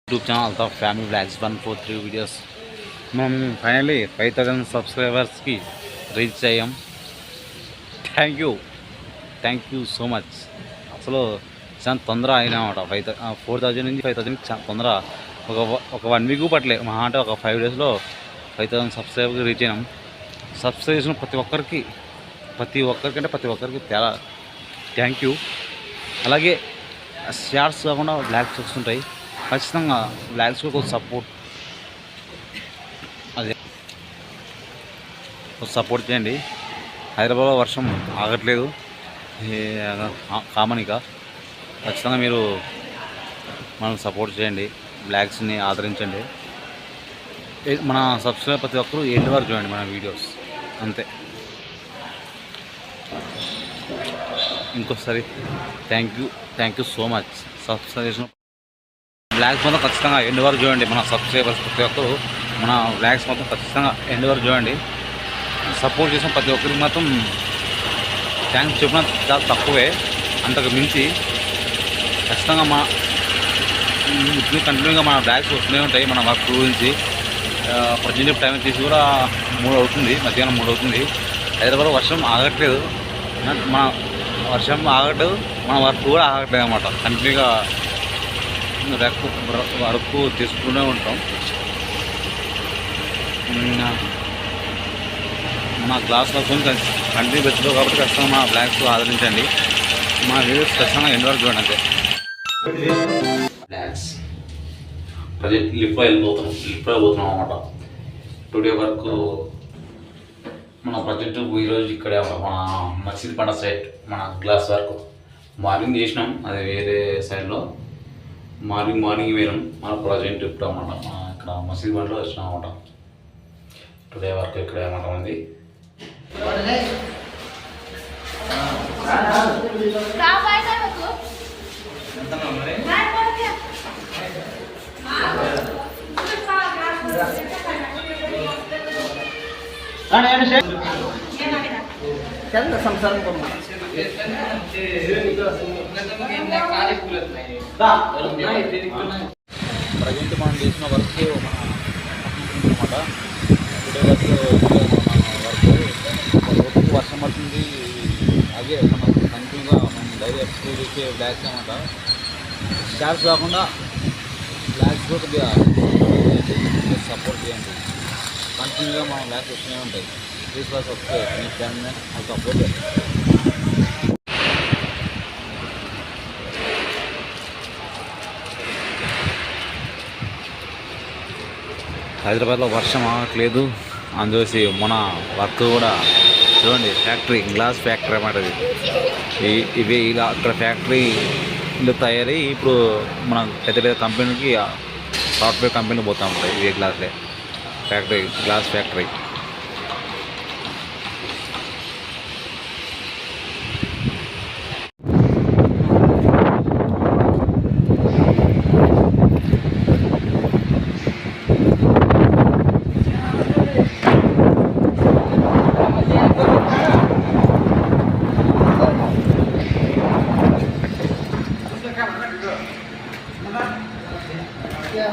YouTube channel Altaf family blogs 143 videos. మనం finally 5000 సబ్స్క్రైబర్స్కి reach అయ్యాం. Thank you so much. అసలు చాలా తొందర అయినామట. 4000 నుంచి 5000 తొందర ఒక 1 వీక్ పట్టలే. మా అంటే ఒక 5 డేస్లో 5000 సబ్స్క్రైబర్కి రీచ్ అయినాం. సబ్స్క్రైబ్ చేసిన ప్రతి ఒక్కరికి చాలా థ్యాంక్ యూ. అలాగే షార్ట్స్ కాకుండా బ్లాగ్స్ వస్తుంటాయి. ఖచ్చితంగా బ్లాగ్స్కి కొంచెం సపోర్ట్ చేయండి. హైదరాబాద్లో వర్షం ఆగట్లేదు, కామనిక. ఖచ్చితంగా మీరు మనం సపోర్ట్ చేయండి, బ్లాగ్స్ని ఆదరించండి. మన సబ్స్క్రైబ్ ప్రతి ఒక్కరు ఎండ్ వరకు చూడండి మన వీడియోస్, అంతే. ఇంకోసారి thank you so much. Subscribe చేసిన బ్లాగ్స్ మొత్తం ఖచ్చితంగా ఎండ్ వరకు చూడండి. మన సబ్స్క్రైబర్స్ ప్రతి ఒక్కరు మన బ్లాగ్స్ మొత్తం ఖచ్చితంగా ఎండ్ వరకు చూడండి. సపోర్ట్ చేసిన ప్రతి ఒక్కరికి మాత్రం థ్యాంక్స్ చెప్పిన చాలా తక్కువే. అంతకు మించి ఖచ్చితంగా కంటిన్యూగా మన బ్లాగ్స్ వస్తూనే ఉంటాయి. మన వర్క్ గురించి ప్రజెంట్ టైం తీసి కూడా 3 అవుతుంది, మధ్యాహ్నం 3 అవుతుంది. హైదరాబాద్లో వర్షం ఆగట్లేదు, మన వర్క్ కూడా ఆగట్లేదు అన్నమాట. కంటిన్యూగా వరకు తీసుకుంటూనే ఉంటాం. మా క్లాస్ వర్క్ కంటిన్యూ పెట్టుకో కాబట్టి ఖచ్చితంగా మా బ్లాగ్స్ ఆదరించండి. మా వీడియోస్ ఖచ్చితంగా ఎండ్ వరకు చూడండి, అంతే. బ్లాగ్స్ ప్రజెంట్ లిఫ్ట్లో పోతున్నాం అన్నమాట. టుడే వర్క్ మన ప్రజెంట్ ఈరోజు ఇక్కడే మన మసీద్ పండ సైడ్ మన గ్లాస్ వర్క్ మార్నింగ్ చేసినాం. అది వేరే సైడ్లో మార్నింగ్ వేరం. మన ప్రాజెక్ట్ ఇప్పుడు అన్నమాట ఇక్కడ మసీద్ బండ్లో వచ్చినాం అన్నమాట. టుడే వర్క్ ఇక్కడ అన్నమాట ఉంది. సంసారం ప్రజెంట్ మనం చేసిన వర్క్ అనమాట. టుడే వర్క్ వర్షం పడుతుంది. అదే మనం కంటిన్యూగా మనం డైలీ ఎక్స్ప్లోర్ చేసే బ్లాగ్స్ అనమాట. షార్ట్స్ కాకుండా బ్లాగ్స్ కూడా కొద్దిగా సపోర్ట్ చేయండి. కంటిన్యూగా మన బ్లాగ్స్ వస్తూనే ఉంటాయి. ప్లీజ్ వస్తే మీ ఛానల్ని సపోర్ట్ చేయండి. హైదరాబాద్లో వర్షం ఆగట్లేదు, అందుచేసి మన వర్క్ కూడా చూడండి. ఫ్యాక్టరీ, గ్లాస్ ఫ్యాక్టరీ అన్నమాట. ఇవి ఇలా అక్కడ ఫ్యాక్టరీలో తయారై ఇప్పుడు మన పెద్ద కంపెనీకి, సాఫ్ట్వేర్ కంపెనీకి పోతూ ఉంటాయి. ఇవే గ్లాస్ ఫ్యాక్టరీ. Ya,